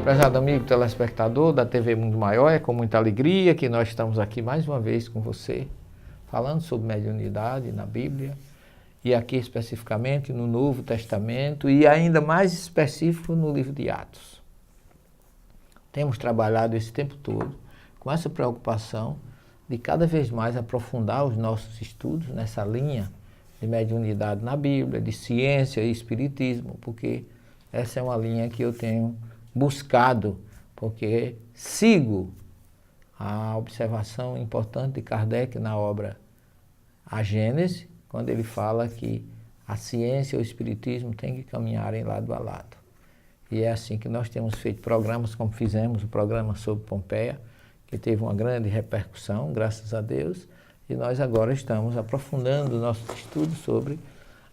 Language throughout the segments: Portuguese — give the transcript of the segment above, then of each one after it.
Prezado amigo telespectador da TV Mundo Maior, é com muita alegria que nós estamos aqui mais uma vez com você, falando sobre mediunidade na Bíblia, e aqui especificamente no Novo Testamento, e ainda mais específico no livro de Atos. Temos trabalhado esse tempo todo com essa preocupação de cada vez mais aprofundar os nossos estudos nessa linha de mediunidade na Bíblia, de ciência e espiritismo, porque essa é uma linha que eu tenho buscado, porque sigo a observação importante de Kardec na obra A Gênese, quando ele fala que a ciência e o espiritismo têm que caminharem lado a lado. E é assim que nós temos feito programas, como fizemos o programa sobre Pompeia, que teve uma grande repercussão, graças a Deus, e nós agora estamos aprofundando nossos estudos sobre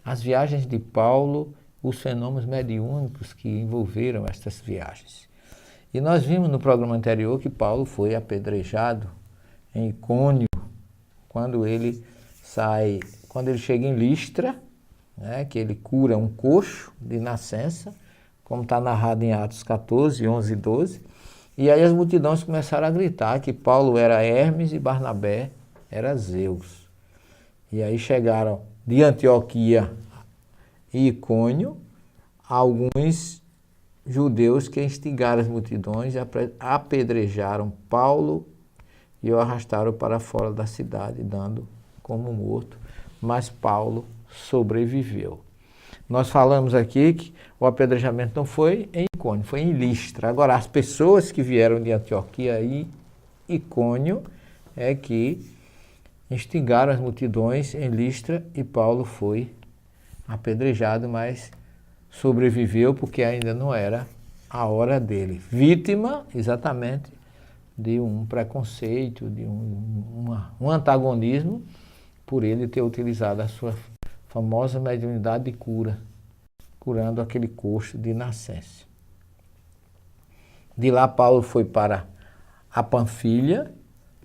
as viagens de Paulo, os fenômenos mediúnicos que envolveram estas viagens. E nós vimos no programa anterior que Paulo foi apedrejado em Icônio, quando ele chega em Listra, né, que ele cura um coxo de nascença, como está narrado em Atos 14, 11 e 12, e aí as multidões começaram a gritar que Paulo era Hermes e Barnabé era Zeus. E aí chegaram de Antioquia e Icônio, alguns judeus que instigaram as multidões, apedrejaram Paulo e o arrastaram para fora da cidade, dando como morto, mas Paulo sobreviveu. Nós falamos aqui que o apedrejamento não foi em Icônio, foi em Listra. Agora, as pessoas que vieram de Antioquia e Icônio é que instigaram as multidões em Listra, e Paulo foi apedrejado, mas sobreviveu porque ainda não era a hora dele. Vítima, exatamente, de um preconceito, de um antagonismo, por ele ter utilizado a sua famosa mediunidade de cura, curando aquele coxo de nascença. De lá Paulo foi para a Panfilha,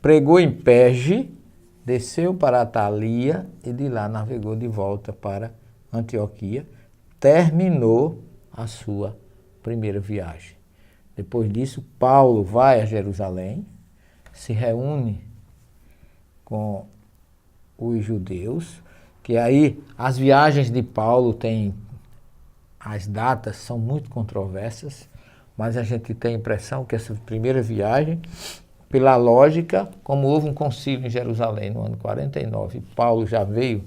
pregou em Perge, desceu para Atalia e de lá navegou de volta para Antioquia, terminou a sua primeira viagem. Depois disso, Paulo vai a Jerusalém, se reúne com os judeus, que aí as viagens de Paulo têm, as datas são muito controversas, mas a gente tem a impressão que essa primeira viagem, pela lógica, como houve um concílio em Jerusalém no ano 49, e Paulo já veio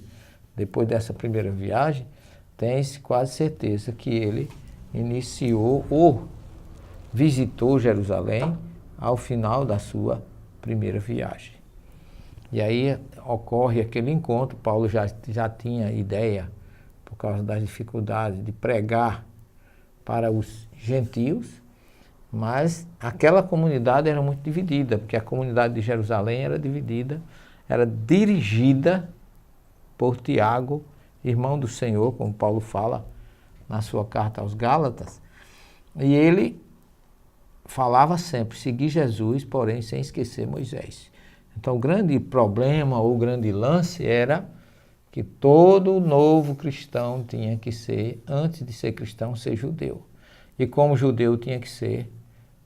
depois dessa primeira viagem, tem-se quase certeza que ele iniciou ou visitou Jerusalém ao final da sua primeira viagem. E aí ocorre aquele encontro. Paulo já tinha ideia, por causa das dificuldades, de pregar para os gentios, mas aquela comunidade era muito dividida, porque a comunidade de Jerusalém era dividida, era dirigida por Tiago, irmão do Senhor, como Paulo fala na sua carta aos Gálatas, e ele falava sempre, seguir Jesus, porém sem esquecer Moisés. Então o grande problema ou o grande lance era que todo novo cristão tinha que ser, antes de ser cristão, ser judeu. E como judeu tinha que ser,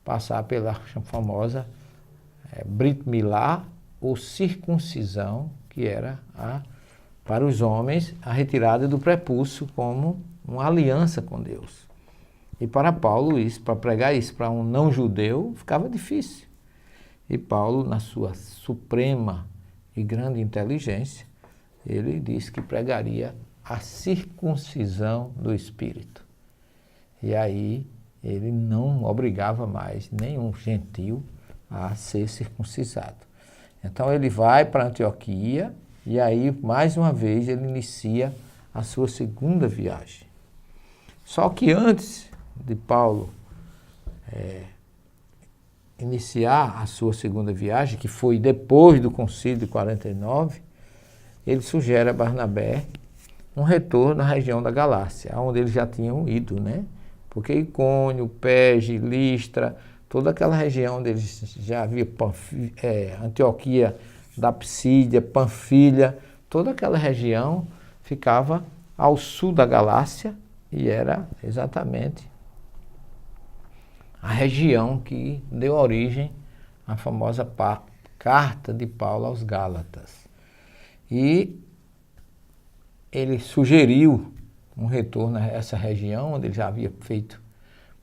passar pela famosa Brit Milá, ou circuncisão, que era para os homens a retirada do prepúcio como uma aliança com Deus. E para Paulo, para pregar isso para um não judeu, ficava difícil. E Paulo, na sua suprema e grande inteligência, ele disse que pregaria a circuncisão do Espírito. E aí ele não obrigava mais nenhum gentil a ser circuncisado. Então ele vai para Antioquia e aí, mais uma vez, ele inicia a sua segunda viagem. Só que antes de Paulo iniciar a sua segunda viagem, que foi depois do concílio de 49, ele sugere a Barnabé um retorno à região da Galácia, onde eles já tinham ido, né? Porque Icônio, Perge, Listra, toda aquela região onde eles já haviam Antioquia da Psídia, Panfilha, toda aquela região ficava ao sul da Galácia, e era exatamente a região que deu origem à famosa carta de Paulo aos Gálatas. E ele sugeriu um retorno a essa região, onde ele já havia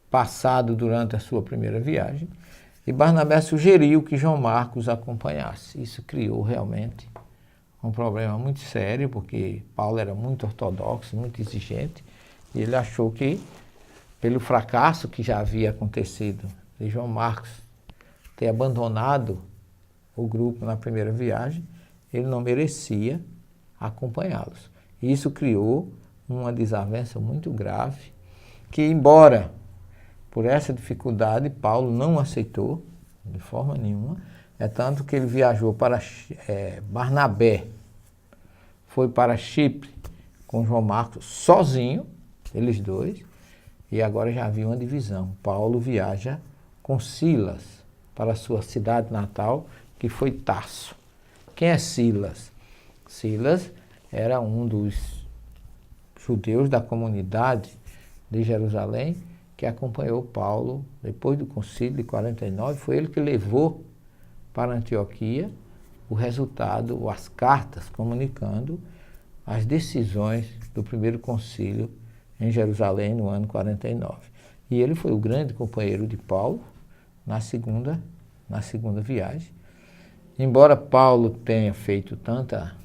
passado durante a sua primeira viagem, e Barnabé sugeriu que João Marcos acompanhasse. Isso criou realmente um problema muito sério, porque Paulo era muito ortodoxo, muito exigente, e ele achou que, pelo fracasso que já havia acontecido de João Marcos ter abandonado o grupo na primeira viagem, ele não merecia acompanhá-los. Isso criou uma desavença muito grave, que, embora por essa dificuldade, Paulo não aceitou de forma nenhuma. É tanto que ele viajou para Barnabé, foi para Chipre com João Marcos sozinho, eles dois, e agora já havia uma divisão. Paulo viaja com Silas para a sua cidade natal, que foi Tarso. Quem é Silas? Silas era um dos judeus da comunidade de Jerusalém que acompanhou Paulo depois do concílio de 49. Foi ele que levou para Antioquia o resultado, as cartas comunicando as decisões do primeiro concílio em Jerusalém no ano 49. E ele foi o grande companheiro de Paulo na segunda viagem. Embora Paulo tenha feito tanta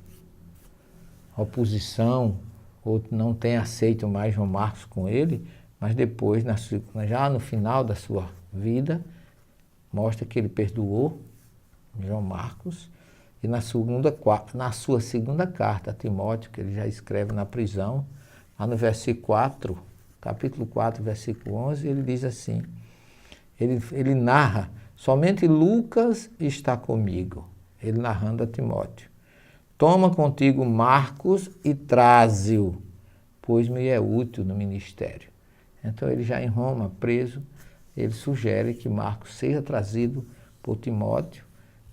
oposição, ou não tenha aceito mais João Marcos com ele, mas depois, já no final da sua vida, mostra que ele perdoou João Marcos, e na sua segunda carta a Timóteo, que ele já escreve na prisão, lá no capítulo 4, versículo 11, ele diz assim, ele narra, somente Lucas está comigo, ele narrando a Timóteo. Toma contigo Marcos e traze-o, pois me é útil no ministério. Então ele já em Roma, preso, ele sugere que Marcos seja trazido por Timóteo,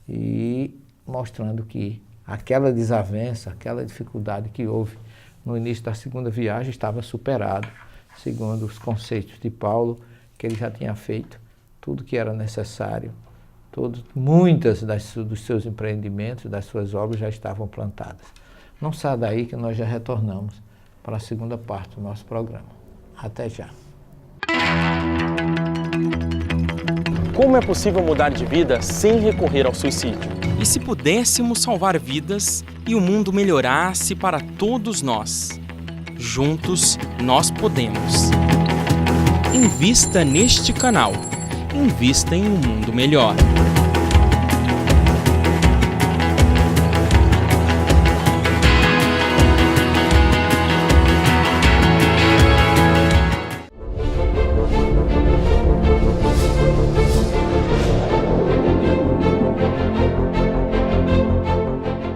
e mostrando que aquela desavença, aquela dificuldade que houve no início da segunda viagem estava superado, segundo os conceitos de Paulo, que ele já tinha feito tudo que era necessário. Muitas dos seus empreendimentos, das suas obras já estavam plantadas. Não saia daí que nós já retornamos para a segunda parte do nosso programa. Até já. Como é possível mudar de vida sem recorrer ao suicídio? E se pudéssemos salvar vidas e o mundo melhorasse para todos nós? Juntos nós podemos. Invista neste canal. Invista em um mundo melhor.